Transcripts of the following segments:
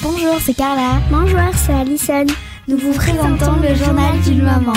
Bonjour, c'est Carla. Bonjour, c'est Alison. Nous vous présentons le journal d'une maman.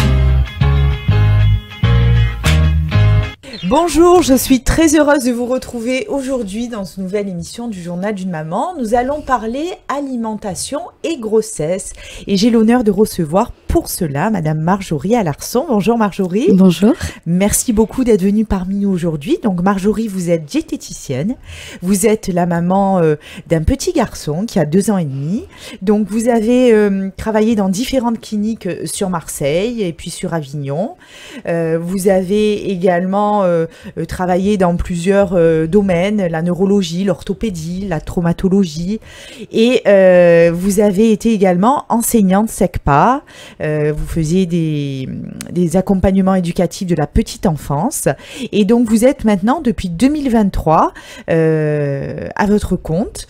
Bonjour, je suis très heureuse de vous retrouver aujourd'hui dans une nouvelle émission du journal d'une maman. Nous allons parler alimentation et grossesse et j'ai l'honneur de recevoir pour cela Madame Marjorie Alarson. Bonjour Marjorie. Bonjour. Merci beaucoup d'être venue parmi nous aujourd'hui. Donc Marjorie, vous êtes diététicienne, vous êtes la maman d'un petit garçon qui a 2 ans et demi. Donc vous avez travaillé dans différentes cliniques sur Marseille et puis sur Avignon. Vous avez également travaillé dans plusieurs domaines, la neurologie, l'orthopédie, la traumatologie et vous avez été également enseignante SECPA. Vous faisiez des accompagnements éducatifs de la petite enfance et donc vous êtes maintenant depuis 2023 à votre compte.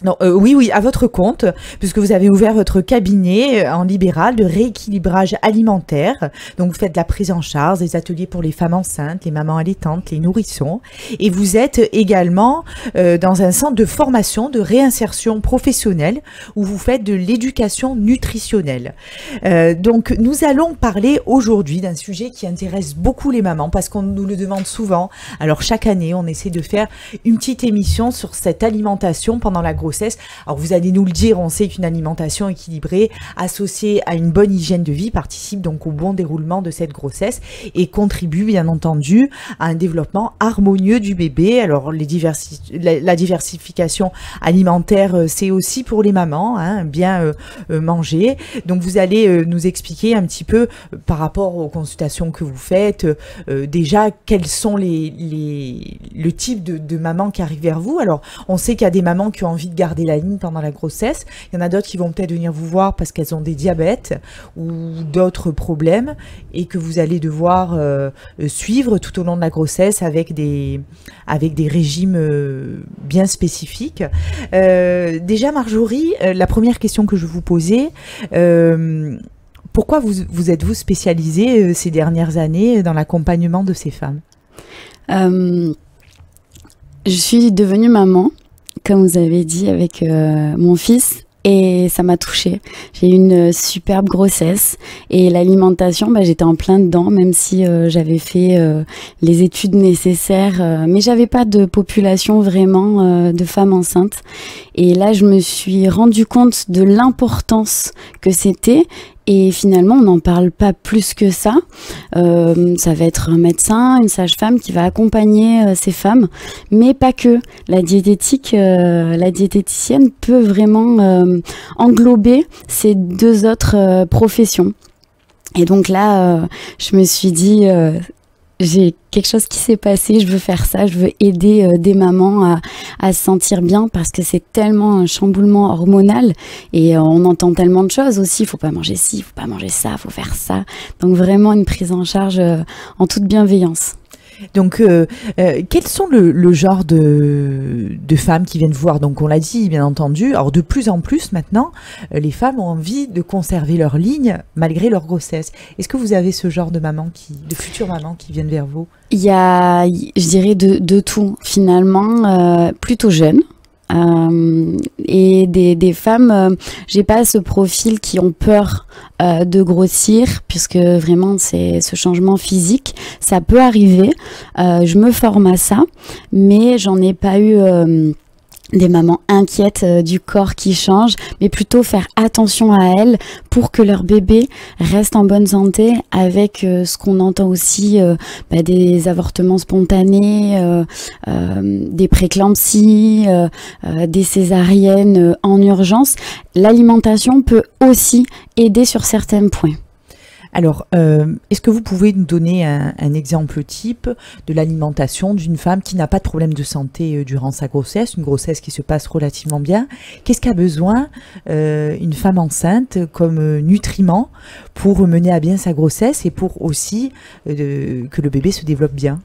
Non, oui, à votre compte, puisque vous avez ouvert votre cabinet en libéral de rééquilibrage alimentaire. Donc, vous faites de la prise en charge, des ateliers pour les femmes enceintes, les mamans allaitantes, les nourrissons. Et vous êtes également dans un centre de formation, de réinsertion professionnelle, où vous faites de l'éducation nutritionnelle. Donc, nous allons parler aujourd'hui d'un sujet qui intéresse beaucoup les mamans, parce qu'on nous le demande souvent. Alors, chaque année, on essaie de faire une petite émission sur cette alimentation pendant la grossesse. Alors vous allez nous le dire, on sait qu'une alimentation équilibrée associée à une bonne hygiène de vie participe donc au bon déroulement de cette grossesse et contribue bien entendu à un développement harmonieux du bébé. Alors la diversification alimentaire, c'est aussi pour les mamans, hein, bien manger. Donc vous allez nous expliquer un petit peu par rapport aux consultations que vous faites, déjà quels sont le type de mamans qui arrivent vers vous. Alors on sait qu'il y a des mamans qui ont envie de garder la ligne pendant la grossesse. Il y en a d'autres qui vont peut-être venir vous voir parce qu'elles ont des diabètes ou d'autres problèmes et que vous allez devoir suivre tout au long de la grossesse avec des régimes bien spécifiques. Déjà Marjorie, la première question que je vous posais, pourquoi vous êtes-vous spécialisée ces dernières années dans l'accompagnement de ces femmes? Je suis devenue maman, comme vous avez dit, avec mon fils, et ça m'a touchée. J'ai eu une superbe grossesse et l'alimentation, j'étais en plein dedans, même si j'avais fait les études nécessaires, mais j'avais pas de population vraiment de femmes enceintes. Et là, je me suis rendu compte de l'importance que c'était. Et finalement, on n'en parle pas plus que ça. Ça va être un médecin, une sage-femme qui va accompagner ces femmes, mais pas que. La diététicienne peut vraiment englober ces 2 autres professions. Et donc là, je me suis dit... j'ai quelque chose qui s'est passé, je veux faire ça, je veux aider des mamans à se sentir bien parce que c'est tellement un chamboulement hormonal et on entend tellement de choses aussi, il faut pas manger ci, il faut pas manger ça, il faut faire ça. Donc vraiment une prise en charge en toute bienveillance. Donc, quels sont le genre de femmes qui viennent vous voir? Donc, on l'a dit, bien entendu. Alors, de plus en plus, maintenant, les femmes ont envie de conserver leur ligne malgré leur grossesse. Est-ce que vous avez ce genre de futures mamans qui viennent vers vous? Il y a, je dirais, de tout, finalement, plutôt jeunes. Et des femmes, j'ai pas ce profil qui ont peur de grossir, puisque vraiment c'est ce changement physique, ça peut arriver. Je me forme à ça, mais j'en ai pas eu des mamans inquiètes du corps qui change, mais plutôt faire attention à elles pour que leur bébé reste en bonne santé, avec ce qu'on entend aussi, des avortements spontanés, des préclampsies, des césariennes en urgence. L'alimentation peut aussi aider sur certains points. Alors, est-ce que vous pouvez nous donner un exemple type de l'alimentation d'une femme qui n'a pas de problème de santé durant sa grossesse, une grossesse qui se passe relativement bien? Qu'est-ce qu'a besoin une femme enceinte comme nutriments pour mener à bien sa grossesse et pour aussi que le bébé se développe bien?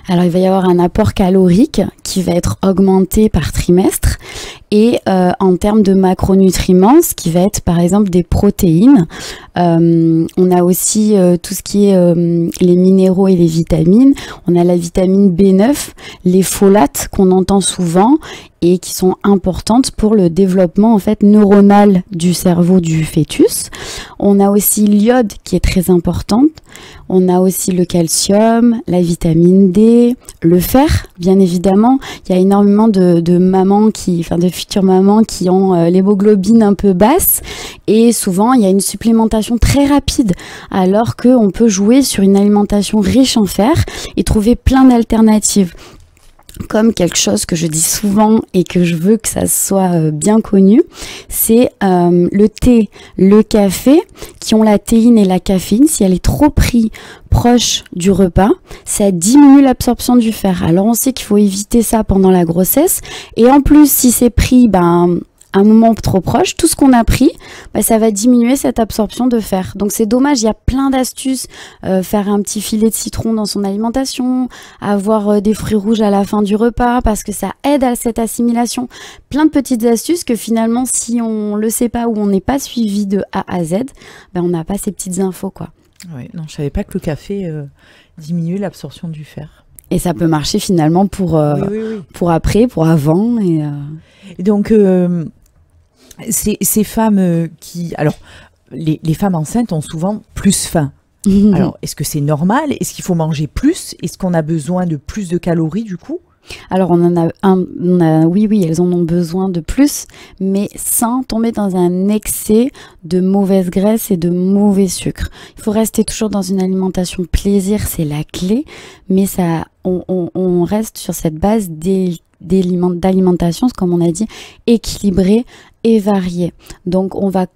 Alors, il va y avoir un apport calorique qui va être augmenté par trimestre et en termes de macronutriments, ce qui va être par exemple des protéines. On a aussi tout ce qui est les minéraux et les vitamines. On a la vitamine B9, les folates qu'on entend souvent et qui sont importantes pour le développement en fait neuronal du cerveau du fœtus. On a aussi l'iode qui est très importante. On a aussi le calcium, la vitamine D, le fer, bien évidemment. Il y a énormément de mamans de futures mamans qui ont l'hémoglobine un peu basse et souvent il y a une supplémentation très rapide alors qu'on peut jouer sur une alimentation riche en fer et trouver plein d'alternatives. Comme quelque chose que je dis souvent et que je veux que ça soit bien connu, c'est le thé, le café, qui ont la théine et la caféine. Si elle est trop prise proche du repas, ça diminue l'absorption du fer. Alors on sait qu'il faut éviter ça pendant la grossesse. Et en plus, si c'est pris un moment trop proche, tout ce qu'on a pris, ça va diminuer cette absorption de fer. Donc c'est dommage, il y a plein d'astuces. Faire un petit filet de citron dans son alimentation, avoir des fruits rouges à la fin du repas, parce que ça aide à cette assimilation. Plein de petites astuces que finalement, si on le sait pas ou on n'est pas suivi de A à Z, on n'a pas ces petites infos, quoi. Ouais, non, je savais pas que le café diminuait l'absorption du fer. Et ça peut marcher finalement pour après, pour avant. Et donc, ces femmes qui... Alors, les femmes enceintes ont souvent plus faim. Alors, est-ce que c'est normal? Est-ce qu'il faut manger plus? Est-ce qu'on a besoin de plus de calories du coup? Alors, oui, elles en ont besoin de plus, mais sans tomber dans un excès de mauvaise graisse et de mauvais sucre. Il faut rester toujours dans une alimentation plaisir, c'est la clé, mais on reste sur cette base d'alimentation, comme on a dit, équilibrée et variée. Donc, on va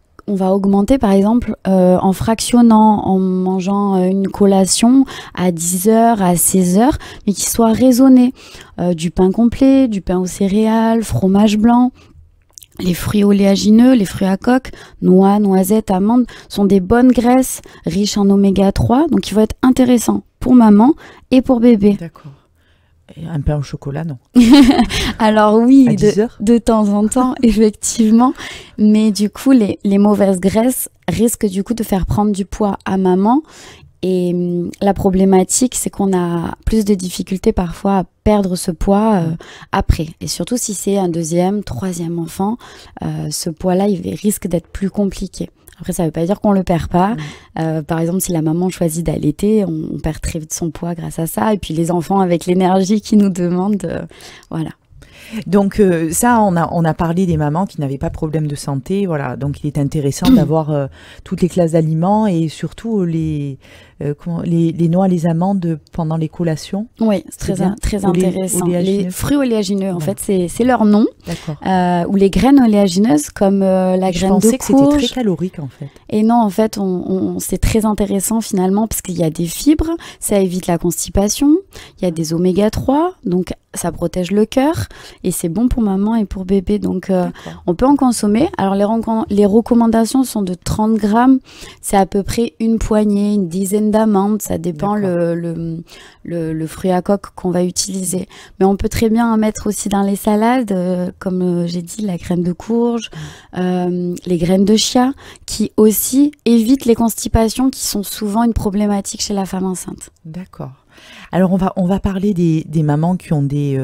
augmenter par exemple en fractionnant, en mangeant une collation à 10h, à 16h, mais qui soit raisonnée. Du pain complet, du pain aux céréales, fromage blanc. Les fruits oléagineux, les fruits à coque, noix, noisettes, amandes sont des bonnes graisses riches en oméga 3, donc il va être intéressant pour maman et pour bébé. D'accord. Et un pain au chocolat, non? Alors oui, à 10 heures de temps en temps, effectivement. Mais du coup, les mauvaises graisses risquent du coup de faire prendre du poids à maman. Et la problématique, c'est qu'on a plus de difficultés parfois à perdre ce poids après. Et surtout si c'est un deuxième, troisième enfant, ce poids-là, il risque d'être plus compliqué. Après, ça ne veut pas dire qu'on ne le perd pas. Par exemple, si la maman choisit d'allaiter, on perd très vite son poids grâce à ça. Et puis les enfants, avec l'énergie qu'ils nous demandent, voilà. Donc ça, on a parlé des mamans qui n'avaient pas de problème de santé, voilà. Donc il est intéressant d'avoir toutes les classes d'aliments et surtout les noix, les amandes pendant les collations. Oui, c'est très intéressant. Les fruits oléagineux, en fait, c'est leur nom. D'accord. Ou les graines oléagineuses, comme la graine de courge. Je pensais que c'était très calorique, en fait. Et non, en fait, c'est très intéressant finalement parce qu'il y a des fibres, ça évite la constipation, il y a des oméga 3, donc ça protège le cœur et c'est bon pour maman et pour bébé. Donc, on peut en consommer. Alors, les recommandations sont de 30 grammes. C'est à peu près une poignée, une dizaine d'amandes. Ça dépend le fruit à coque qu'on va utiliser. Mais on peut très bien en mettre aussi dans les salades, comme j'ai dit, la graine de courge, les graines de chia, qui aussi évitent les constipations qui sont souvent une problématique chez la femme enceinte. D'accord. Alors on va parler des mamans qui ont des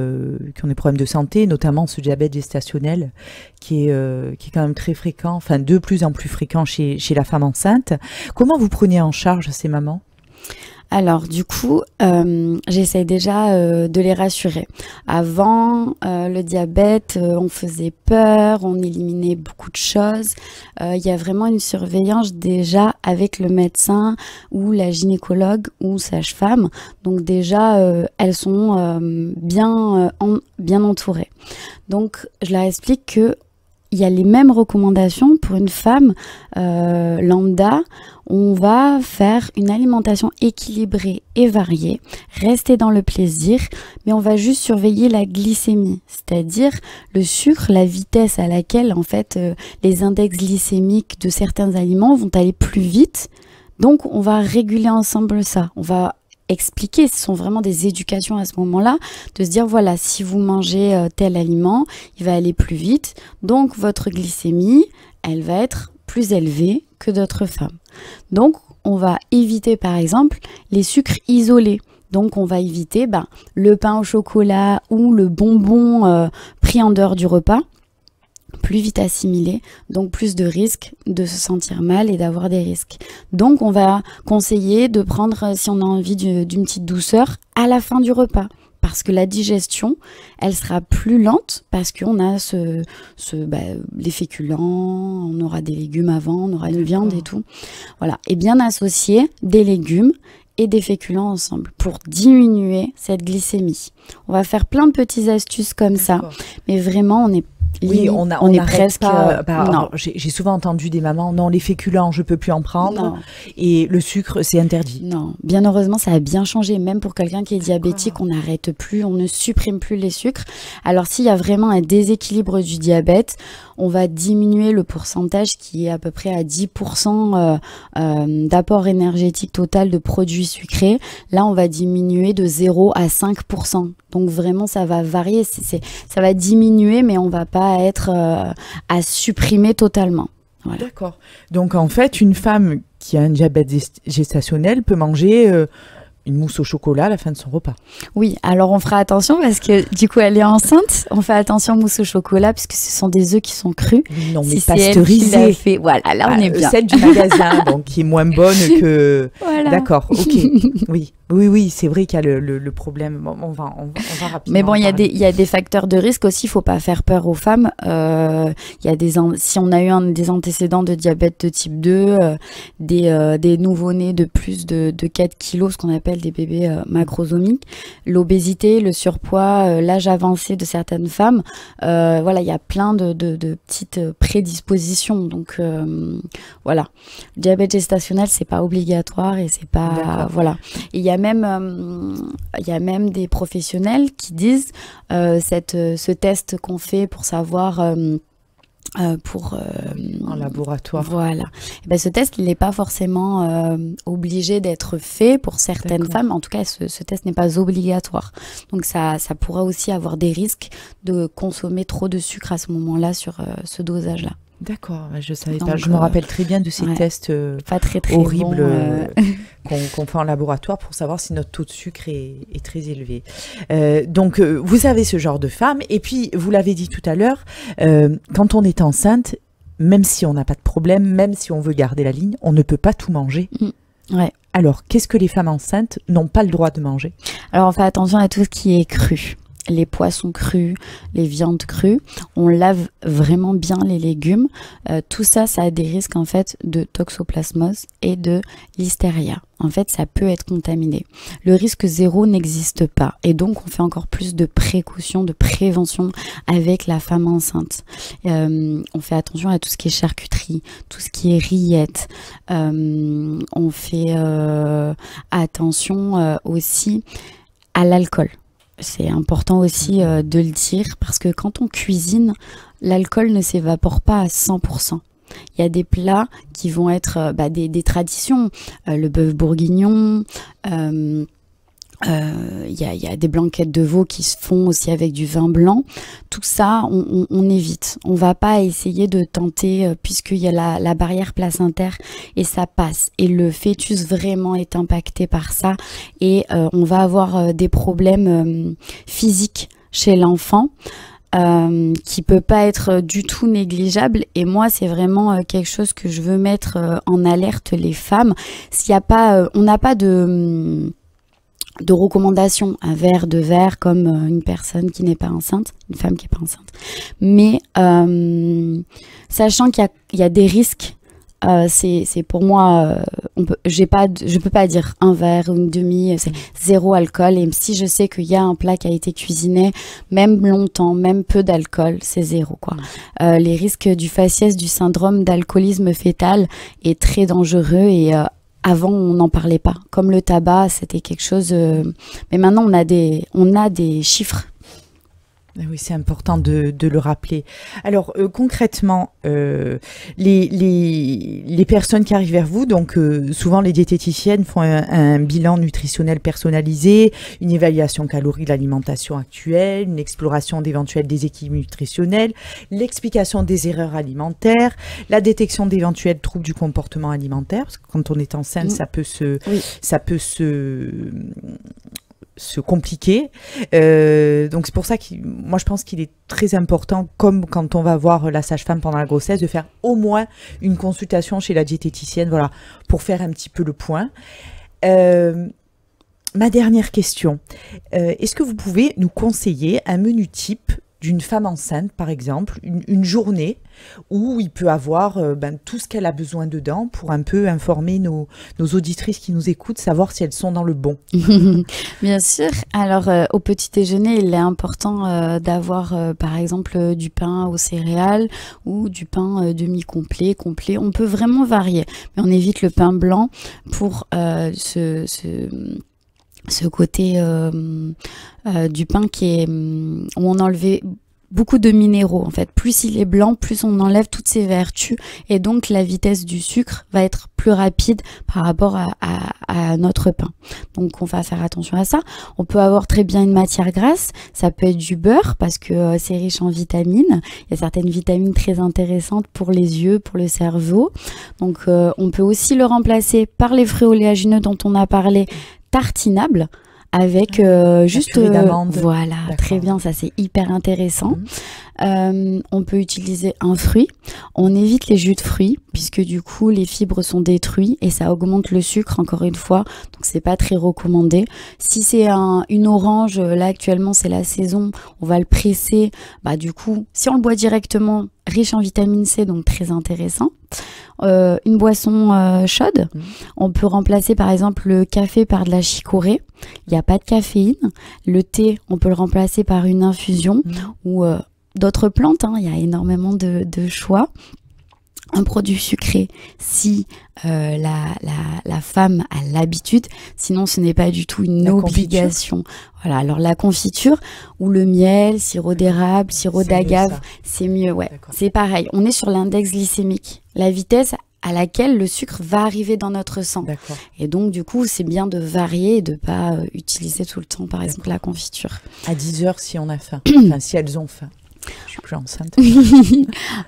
problèmes de santé, notamment ce diabète gestationnel qui est quand même très fréquent, enfin de plus en plus fréquent chez la femme enceinte. Comment vous prenez en charge ces mamans ? Alors du coup, j'essaie déjà de les rassurer. Avant le diabète, on faisait peur, on éliminait beaucoup de choses. Il y a vraiment une surveillance déjà avec le médecin ou la gynécologue ou sage-femme. Donc déjà, elles sont bien entourées. Donc je leur explique que il y a les mêmes recommandations pour une femme lambda. On va faire une alimentation équilibrée et variée, rester dans le plaisir, mais on va juste surveiller la glycémie, c'est-à-dire le sucre, la vitesse à laquelle en fait les index glycémiques de certains aliments vont aller plus vite. Donc on va réguler ensemble ça. On va expliquer, ce sont vraiment des éducations à ce moment-là, de se dire voilà, si vous mangez tel aliment, il va aller plus vite, donc votre glycémie, elle va être plus élevée que d'autres femmes. Donc on va éviter par exemple les sucres isolés. Donc on va éviter le pain au chocolat ou le bonbon pris en dehors du repas, plus vite assimilé, donc plus de risques de se sentir mal et d'avoir des risques. Donc on va conseiller de prendre, si on a envie d'une petite douceur, à la fin du repas. Parce que la digestion, elle sera plus lente parce qu'on a les féculents, on aura des légumes avant, on aura une viande et tout. Voilà. Et bien associer des légumes et des féculents ensemble pour diminuer cette glycémie. On va faire plein de petites astuces comme ça, mais vraiment on est on est presque non. J'ai souvent entendu des mamans, non, les féculents je peux plus en prendre, non. Et le sucre c'est interdit. Non, bien heureusement ça a bien changé, même pour quelqu'un qui est diabétique, on n'arrête plus, on ne supprime plus les sucres. Alors s'il y a vraiment un déséquilibre du diabète, on va diminuer le pourcentage qui est à peu près à 10% d'apport énergétique total de produits sucrés. Là on va diminuer de 0 à 5%. Donc vraiment ça va varier, ça va diminuer, mais on va pas être à supprimer totalement. Voilà. D'accord. Donc en fait, une femme qui a un diabète gestationnel peut manger une mousse au chocolat à la fin de son repas. Oui, alors on fera attention parce que du coup elle est enceinte. On fait attention mousse au chocolat puisque ce sont des œufs qui sont crus. Non, mais si pasteurisés. Voilà, là on est bien. Celle du magasin, donc qui est moins bonne que. Voilà. D'accord, ok. Oui, c'est vrai qu'il y a le problème. Bon, on va rapidement. Mais bon, il y a des facteurs de risque aussi. Il faut pas faire peur aux femmes. Si on a eu des antécédents de diabète de type 2, des nouveau-nés de plus de 4 kilos, ce qu'on appelle des bébés macrosomiques, l'obésité, le surpoids, l'âge avancé de certaines femmes. Voilà, il y a plein de petites prédispositions. Donc voilà, le diabète gestationnel, c'est pas obligatoire et c'est pas voilà. Et il y a même des professionnels qui disent ce test qu'on fait pour savoir en laboratoire. Voilà. Et ben, ce test, il n'est pas forcément obligé d'être fait pour certaines femmes. En tout cas, ce test n'est pas obligatoire. Donc ça pourra aussi avoir des risques de consommer trop de sucre à ce moment-là sur ce dosage-là. D'accord, je ne savais pas. Je me rappelle très bien de ces tests pas très horribles bon, qu'on fait en laboratoire pour savoir si notre taux de sucre est très élevé. Donc, vous avez ce genre de femme. Et puis, vous l'avez dit tout à l'heure, quand on est enceinte, même si on n'a pas de problème, même si on veut garder la ligne, on ne peut pas tout manger. Ouais. Alors, qu'est-ce que les femmes enceintes n'ont pas le droit de manger? Alors, on fait attention à tout ce qui est cru. Les poissons crus, les viandes crues, on lave vraiment bien les légumes. Tout ça, ça a des risques en fait de toxoplasmose et de listeria. En fait, ça peut être contaminé. Le risque zéro n'existe pas et donc on fait encore plus de précautions, de prévention avec la femme enceinte. On fait attention à tout ce qui est charcuterie, tout ce qui est rillettes. On fait attention aussi à l'alcool. C'est important aussi de le dire parce que quand on cuisine, l'alcool ne s'évapore pas à 100%. Il y a des plats qui vont être des traditions, le bœuf bourguignon, il y a des blanquettes de veau qui se font aussi avec du vin blanc. Tout ça, on évite. On va pas essayer de tenter puisqu'il y a la barrière placentaire et ça passe. Et le fœtus vraiment est impacté par ça et on va avoir des problèmes physiques chez l'enfant. Qui peut pas être du tout négligeable et moi c'est vraiment quelque chose que je veux mettre en alerte les femmes. S'il y a pas, on n'a pas de recommandations, un verre, 2 verres comme une personne qui n'est pas enceinte, une femme qui n'est pas enceinte. Mais sachant qu'il y a des risques, c'est pour moi, je peux pas dire un verre ou une demi, c'est 0 alcool. Et si je sais qu'il y a un plat qui a été cuisiné, même longtemps, même peu d'alcool, c'est 0 quoi. Les risques du faciès, du syndrome d'alcoolisme fœtal est très dangereux et avant, on n'en parlait pas. Comme le tabac, c'était quelque chose... mais maintenant, on a des chiffres. Oui, c'est important de le rappeler. Alors, concrètement, les personnes qui arrivent vers vous, donc souvent les diététiciennes font un bilan nutritionnel personnalisé, une évaluation calorique de l'alimentation actuelle, une exploration d'éventuels déséquilibres nutritionnels, l'explication des erreurs alimentaires, la détection d'éventuels troubles du comportement alimentaire, parce que quand on est enceinte, ça peut se se compliquer. Donc c'est pour ça que moi je pense qu'il est très important, comme quand on va voir la sage-femme pendant la grossesse, de faire au moins une consultation chez la diététicienne, voilà, pour faire un petit peu le point. Ma dernière question, est-ce que vous pouvez nous conseiller un menu type d'une femme enceinte, par exemple, une journée où il peut avoir tout ce qu'elle a besoin dedans pour un peu informer nos auditrices qui nous écoutent, savoir si elles sont dans le bon. Bien sûr. Alors, au petit déjeuner, il est important d'avoir, par exemple, du pain aux céréales ou du pain demi-complet, complet. On peut vraiment varier, mais on évite le pain blanc pour ce côté du pain qui est où on enlevait beaucoup de minéraux en fait. Plus il est blanc, plus on enlève toutes ses vertus et donc la vitesse du sucre va être plus rapide par rapport à notre pain. Donc on va faire attention à ça. On peut avoir très bien une matière grasse, ça peut être du beurre parce que c'est riche en vitamines. Il y a certaines vitamines très intéressantes pour les yeux, pour le cerveau. Donc on peut aussi le remplacer par les fruits oléagineux dont on a parlé, tartinables avec juste voilà, très bien, ça c'est hyper intéressant. On peut utiliser un fruit. On évite les jus de fruits puisque du coup les fibres sont détruites et ça augmente le sucre encore une fois, donc c'est pas très recommandé. Si c'est une orange, là actuellement c'est la saison, on va le presser, du coup si on le boit directement, riche en vitamine C, donc très intéressant. Une boisson chaude, on peut remplacer par exemple le café par de la chicorée, il n'y a pas de caféine. Le thé, on peut le remplacer par une infusion ou d'autres plantes, il y a énormément de choix. Un produit sucré si la femme a l'habitude, sinon ce n'est pas du tout une obligation. Voilà, alors la confiture ou le miel, sirop d'érable, sirop d'agave, c'est mieux, ouais. C'est pareil, on est sur l'index glycémique, la vitesse à laquelle le sucre va arriver dans notre sang. Et donc du coup c'est bien de varier et de ne pas utiliser tout le temps par exemple la confiture. À 10h si on a faim, enfin, si elles ont faim. Je suis plus enceinte.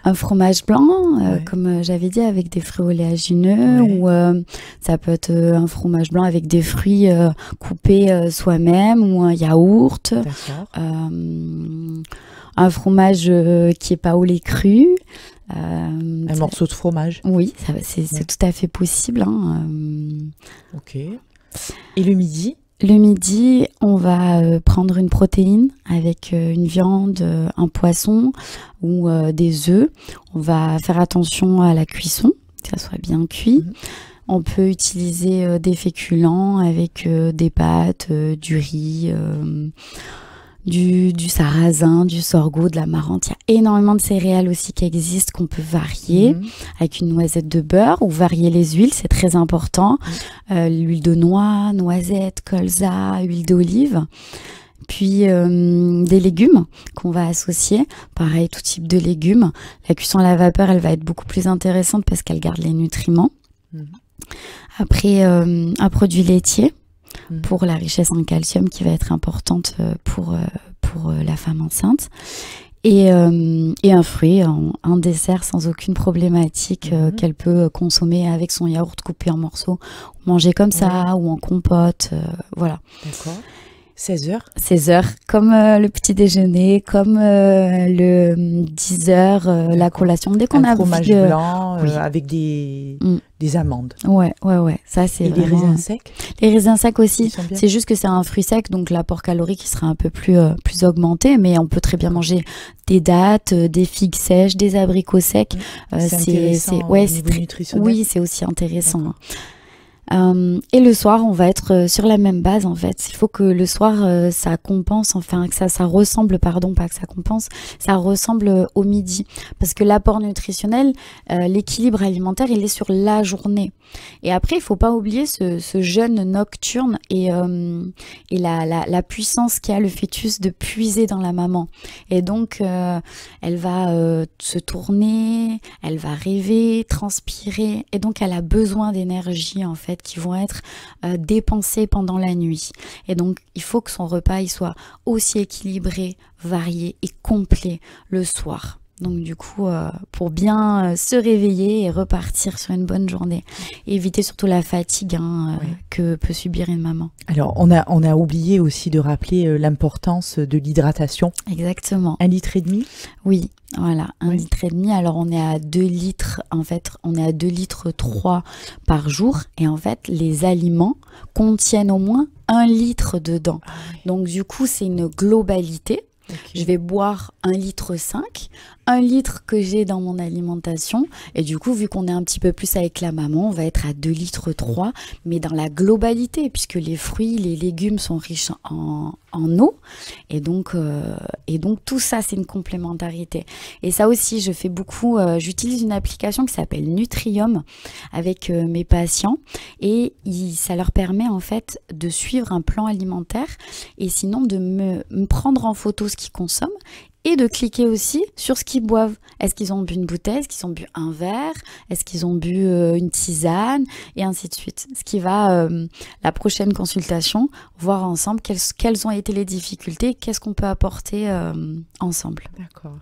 Un fromage blanc, comme j'avais dit, avec des fruits oléagineux, ou ça peut être un fromage blanc avec des fruits coupés soi-même, ou un yaourt. Un fromage qui n'est pas au lait cru. Un morceau de fromage. Oui, c'est tout à fait possible. Ok. Et le midi ? Le midi, on va prendre une protéine avec une viande, un poisson ou des œufs. On va faire attention à la cuisson, que ça soit bien cuit. On peut utiliser des féculents avec des pâtes, du riz, du sarrasin, du sorgho, de l'amarante. Il y a énormément de céréales aussi qui existent qu'on peut varier avec une noisette de beurre ou varier les huiles, c'est très important. L'huile de noix, noisette, colza, huile d'olive. Puis des légumes qu'on va associer. Pareil, tout type de légumes. La cuisson à la vapeur, elle va être beaucoup plus intéressante parce qu'elle garde les nutriments. Après, un produit laitier pour la richesse en calcium qui va être importante pour la femme enceinte. Et un fruit, un dessert sans aucune problématique qu'elle peut consommer avec son yaourt coupé en morceaux, manger comme ça ou en compote, voilà. D'accord. 16h 16h, comme le petit déjeuner, comme le 10h, la collation. Dès qu'on a fromage blanc avec des amandes. Ouais. Ça, c'est les raisins secs? Les raisins secs aussi. C'est juste que c'est un fruit sec, donc l'apport calorique qui sera un peu plus augmenté, mais on peut très bien manger des dattes, des figues sèches, des abricots secs. C'est nutritionnel. Oui, c'est aussi intéressant. Et le soir, on va être sur la même base en fait. Il faut que le soir, ça compense, enfin que ça ressemble, pardon, pas que ça compense, ça ressemble au midi. Parce que l'apport nutritionnel, l'équilibre alimentaire, il est sur la journée. Et après, il faut pas oublier ce jeûne nocturne et la puissance qu'a le fœtus de puiser dans la maman. Et donc, elle va se tourner, elle va rêver, transpirer. Et donc, elle a besoin d'énergie en fait, qui vont être dépensées pendant la nuit. Et donc, il faut que son repas il soit aussi équilibré, varié et complet le soir. Donc du coup, pour bien se réveiller et repartir sur une bonne journée. Et éviter surtout la fatigue que peut subir une maman. Alors, on a oublié aussi de rappeler l'importance de l'hydratation. Exactement. 1,5 litre? Oui, voilà, 1,5 litre. Alors, on est à 2 litres, en fait, on est à 2 litres 3 par jour. Et en fait, les aliments contiennent au moins 1 litre dedans. Donc, du coup, c'est une globalité. Okay. Je vais boire 1,5 litre, 1 litre que j'ai dans mon alimentation. Et du coup, vu qu'on est un petit peu plus avec la maman, on va être à 2,3 litres, mais dans la globalité, puisque les fruits, les légumes sont riches en eau. Et donc tout ça, c'est une complémentarité. Et ça aussi, je fais beaucoup, j'utilise une application qui s'appelle Nutrium avec mes patients. Et ça leur permet en fait de suivre un plan alimentaire et sinon de me prendre en photo ce qu'ils consomment et de cliquer aussi sur ce qu'ils boivent. Est-ce qu'ils ont bu une bouteille? Est-ce qu'ils ont bu un verre? Est-ce qu'ils ont bu une tisane? Et ainsi de suite. Ce qui va, la prochaine consultation, voir ensemble quelles ont été les difficultés, qu'est-ce qu'on peut apporter ensemble. D'accord.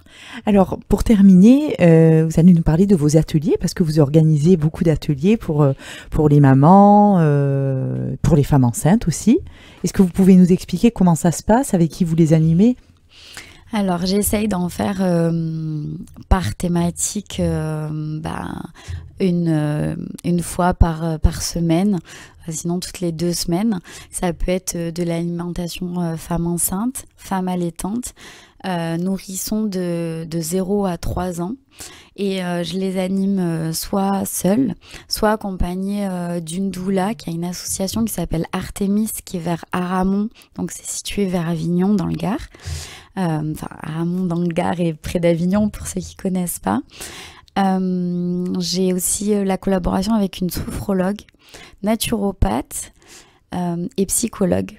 Alors, pour terminer, vous allez nous parler de vos ateliers, parce que vous organisez beaucoup d'ateliers pour les mamans, pour les femmes enceintes aussi. Est-ce que vous pouvez nous expliquer comment ça se passe, avec qui vous les animez? Alors, j'essaye d'en faire par thématique une fois par semaine, sinon toutes les 2 semaines. Ça peut être de l'alimentation femme enceinte, femme allaitante, nourrissons de 0 à 3 ans. Et je les anime soit seules, soit accompagnée d'une doula qui a une association qui s'appelle Artémis, qui est vers Aramon, donc c'est situé vers Avignon dans le Gard. Aramon dans le Gard et près d'Avignon pour ceux qui connaissent pas. J'ai aussi la collaboration avec une sophrologue, naturopathe et psychologue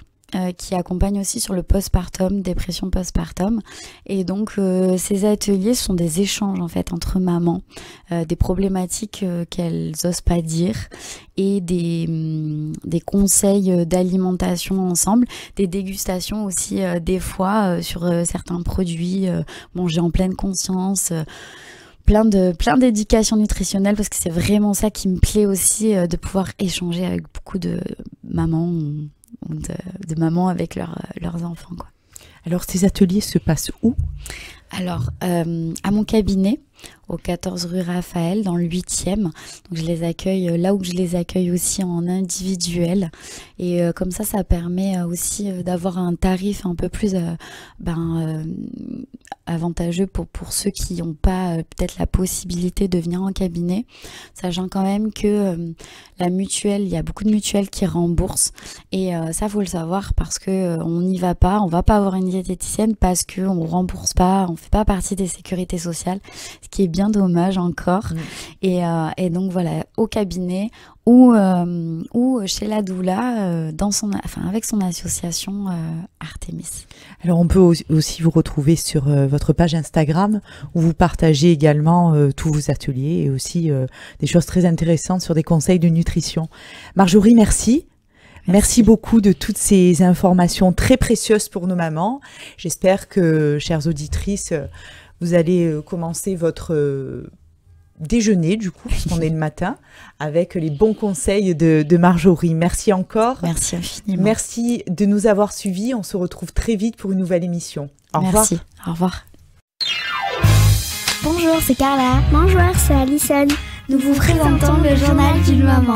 qui accompagne aussi sur le postpartum, dépression postpartum. Et donc ces ateliers sont des échanges en fait entre mamans, des problématiques qu'elles osent pas dire et des conseils d'alimentation ensemble, des dégustations aussi des fois sur certains produits mangés en pleine conscience. Plein d'éducation nutritionnelle parce que c'est vraiment ça qui me plaît aussi, de pouvoir échanger avec beaucoup de mamans ou de mamans avec leurs enfants, quoi. Alors ces ateliers se passent où? Alors à mon cabinet au 14 rue Raphaël dans le 8e. Donc je les accueille là où je les accueille aussi en individuel et comme ça permet aussi d'avoir un tarif un peu plus avantageux pour ceux qui n'ont pas peut-être la possibilité de venir en cabinet, sachant quand même que la mutuelle, il y a beaucoup de mutuelles qui remboursent et ça faut le savoir parce que on n'y va pas, on va pas avoir une diététicienne parce que on rembourse pas, on fait pas partie des sécurités sociales, ce qui est bien dommage encore. Et donc voilà, au cabinet ou chez la doula avec son association Artémis. Alors on peut aussi vous retrouver sur votre page Instagram où vous partagez également tous vos ateliers et aussi des choses très intéressantes sur des conseils de nutrition. Marjorie, merci. Merci beaucoup de toutes ces informations très précieuses pour nos mamans. J'espère que, chères auditrices, vous allez commencer votre déjeuner, du coup, puisqu'on est le matin, avec les bons conseils de Marjorie. Merci encore. Merci infiniment. Merci de nous avoir suivis. On se retrouve très vite pour une nouvelle émission. Au revoir. Merci. Au revoir. Bonjour, c'est Carla. Bonjour, c'est Alison. Nous vous présentons le journal d'une maman.